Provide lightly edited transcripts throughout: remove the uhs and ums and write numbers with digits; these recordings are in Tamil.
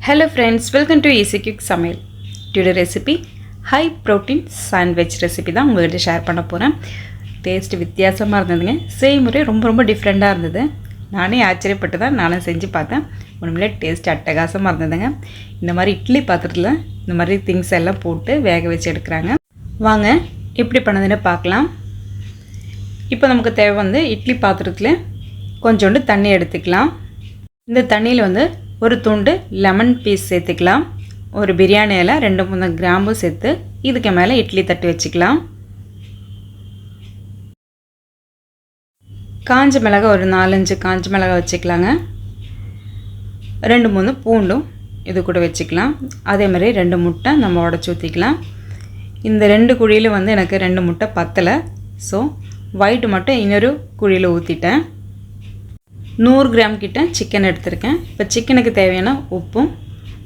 Hello friends, welcome to Easy Quick Samaiyal. Today recipe high protein sandwich recipe தான் உங்ககிட்ட ஷேர் பண்ண போறேன். டேஸ்ட் வித்தியாசமா இருந்ததுங்க. செய்முறை ரொம்ப டிஃபரண்டா இருந்தது. நானே ஆச்சரியப்பட்டு தான் நானும் செஞ்சு பார்த்தேன். உண்மையிலே டேஸ்ட் அட்டகாசமா இருந்ததுங்க. இந்த மாதிரி இட்லி பாத்திரத்துல இந்த மாதிரி திங்ஸ் எல்லாம் போட்டு வேக வச்சு எடுக்கறாங்க. வாங்க எப்படி பண்ணதுன்னு பார்க்கலாம். இப்போ நமக்கு தேவை வந்து இட்லி பாத்திரத்துல கொஞ்சோண்டு தண்ணி எடுத்துக்கலாம். இந்த தண்ணியில் வந்து ஒரு துண்டு லெமன் பீஸ் சேர்த்துக்கலாம். ஒரு பிரியாணி இலை 2-3 கிராம்பு சேர்த்து இதுக்கு மேலே இட்லி தட்டு வச்சுக்கலாம். காஞ்ச மிளகாய் ஒரு 4-5 காஞ்ச மிளகாய் வச்சுக்கலாங்க. 2-3 பூண்டும் இது கூட வச்சுக்கலாம். அதே மாதிரி 2 முட்டை நம்ம உடச்சி ஊற்றிக்கலாம். இந்த 2 குழியில் வந்து எனக்கு 2 முட்டை பத்தலை. ஸோ ஒயிட் மட்டும் இன்னொரு குழியில் ஊற்றிட்டேன். 100 கிராம் கிட்ட சிக்கன் எடுத்திருக்கேன். இப்போ சிக்கனுக்கு தேவையான உப்பும்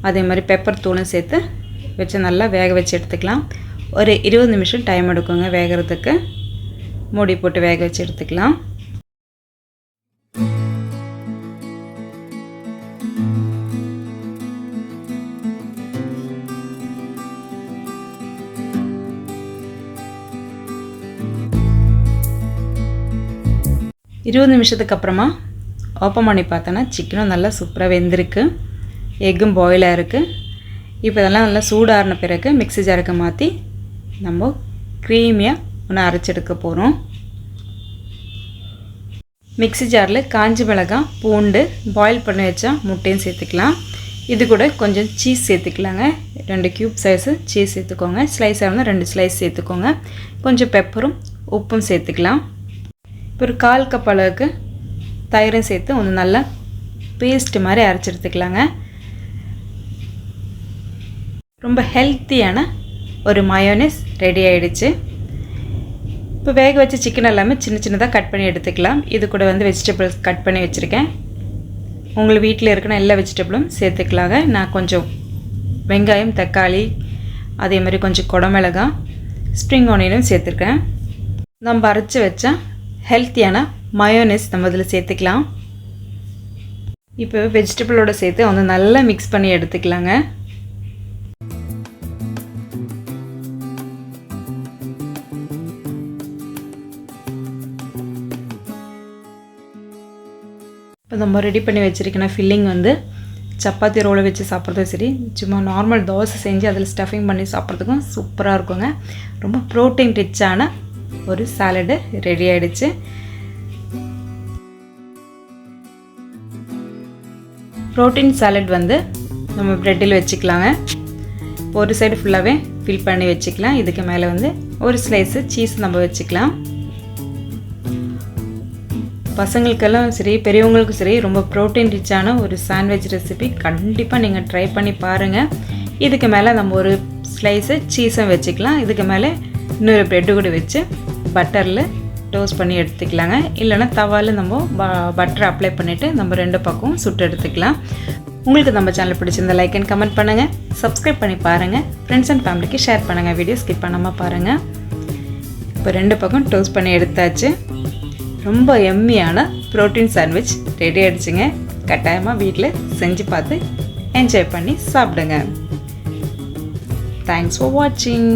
அதே மாதிரி பெப்பர் தூளும் சேர்த்து வச்சு நல்லா வேக வச்சு எடுத்துக்கலாம். ஒரு 20 நிமிஷம் டைம் எடுக்குங்க வேகிறதுக்கு. மூடி போட்டு வேக வச்சு எடுத்துக்கலாம். இருபது நிமிஷத்துக்கு அப்புறமா ஓப்பன் பண்ணி பார்த்தோன்னா சிக்கனும் நல்லா சூப்பராக வெந்திருக்கு. எக்கும் பாயிலாக இருக்குது. இப்போ இதெல்லாம் நல்லா சூடாறின பிறகு மிக்ஸி ஜாருக்கு மாற்றி நம்ம க்ரீமியாக ஒன்று அரைச்செடுக்க போகிறோம். மிக்ஸி ஜாரில் காஞ்ச மிளகாய், பூண்டு, பாயில் பண்ணி வச்சா முட்டையும் சேர்த்துக்கலாம். இது கூட கொஞ்சம் சீஸ் சேர்த்துக்கலாங்க. 2 க்யூப் சைஸு சீஸ் சேர்த்துக்கோங்க. ஸ்லைஸாக இருந்தால் 2 ஸ்லைஸ் சேர்த்துக்கோங்க. கொஞ்சம் பெப்பரும் உப்பும் சேர்த்துக்கலாம். இப்போ ஒரு 1/4 கப் அளவுக்கு தயிரும் சேர்த்து ஒன்று நல்லா பேஸ்ட் மாதிரி அரைச்சி எடுத்துக்கலாங்க. ரொம்ப ஹெல்த்தியான ஒரு மயோனைஸ் ரெடி ஆகிடுச்சு. இப்போ வேக வச்ச சிக்கன் எல்லாமே சின்னதாக கட் பண்ணி எடுத்துக்கலாம். இது கூட வந்து வெஜிடபிள்ஸ் கட் பண்ணி வச்சுருக்கேன். உங்கள் வீட்டில் இருக்கிற எல்லா வெஜிடபிளும் சேர்த்துக்கலாங்க. நான் கொஞ்சம் வெங்காயம், தக்காளி, அதே மாதிரி கொஞ்சம் குடமிளகாய், ஸ்ப்ரிங் ஆனியனும் சேர்த்துருக்கேன். நம்ம அரைச்சி வச்சா ஹெல்த்தியான மயோனைஸ் நம்ம இதில் சேர்த்துக்கலாம். இப்போ வெஜிடபிளோட சேர்த்து வந்து நல்லா மிக்ஸ் பண்ணி எடுத்துக்கலாங்க. இப்போ நம்ம ரெடி பண்ணி வச்சுருக்கிற ஃபில்லிங் வந்து சப்பாத்தி ரோலை வச்சு சாப்பிட்றதும் சரி, சும்மா நார்மல் தோசை செஞ்சு அதில் ஸ்டஃபிங் பண்ணி சாப்பிட்றதுக்கும் சூப்பராக இருக்குங்க. ரொம்ப ப்ரோட்டீன் ரிச்சான ஒரு சாலடு ரெடி ஆகிடுச்சு. ப்ரோட்டீன் சாலட் வந்து நம்ம ப்ரெட்டில் வச்சுக்கலாங்க. ஒரு சைடு ஃபுல்லாகவே ஃபில் பண்ணி வச்சுக்கலாம். இதுக்கு மேலே வந்து ஒரு ஸ்லைஸு சீஸ் நம்ம வச்சுக்கலாம். பசங்களுக்கெல்லாம் சரி, பெரியவங்களுக்கும் சரி, ரொம்ப ப்ரோட்டீன் ரிச்சான ஒரு சாண்ட்விச் ரெசிபி கண்டிப்பாக நீங்கள் ட்ரை பண்ணி பாருங்கள். இதுக்கு மேலே நம்ம ஒரு ஸ்லைஸு சீஸும் வச்சுக்கலாம். இதுக்கு மேலே இன்னொரு ப்ரெட்டு கூட வச்சு பட்டரில் டோஸ்ட் பண்ணி எடுத்துக்கலாங்க. இல்லைனா தவாவில் நம்ம பட்டரை அப்ளை பண்ணிவிட்டு நம்ம 2 பக்கம் சுட்டு எடுத்துக்கலாம். உங்களுக்கு நம்ம சேனல் பிடிச்சிருந்த லைக் அண்ட் கமெண்ட் பண்ணுங்கள். சப்ஸ்கிரைப் பண்ணி பாருங்கள். ஃப்ரெண்ட்ஸ் அண்ட் ஃபேமிலிக்கு ஷேர் பண்ணுங்கள். வீடியோ ஸ்கிப் பண்ணாமல் பாருங்கள். இப்போ 2 பக்கம் டோஸ்ட் பண்ணி எடுத்தாச்சு. ரொம்ப எம்மியான ப்ரோட்டீன் சாண்ட்விச் ரெடி ஆகிடுச்சுங்க. கட்டாயமாக வீட்டில் செஞ்சு பார்த்து என்ஜாய் பண்ணி சாப்பிடுங்க. தேங்க்ஸ் ஃபார் வாட்சிங்.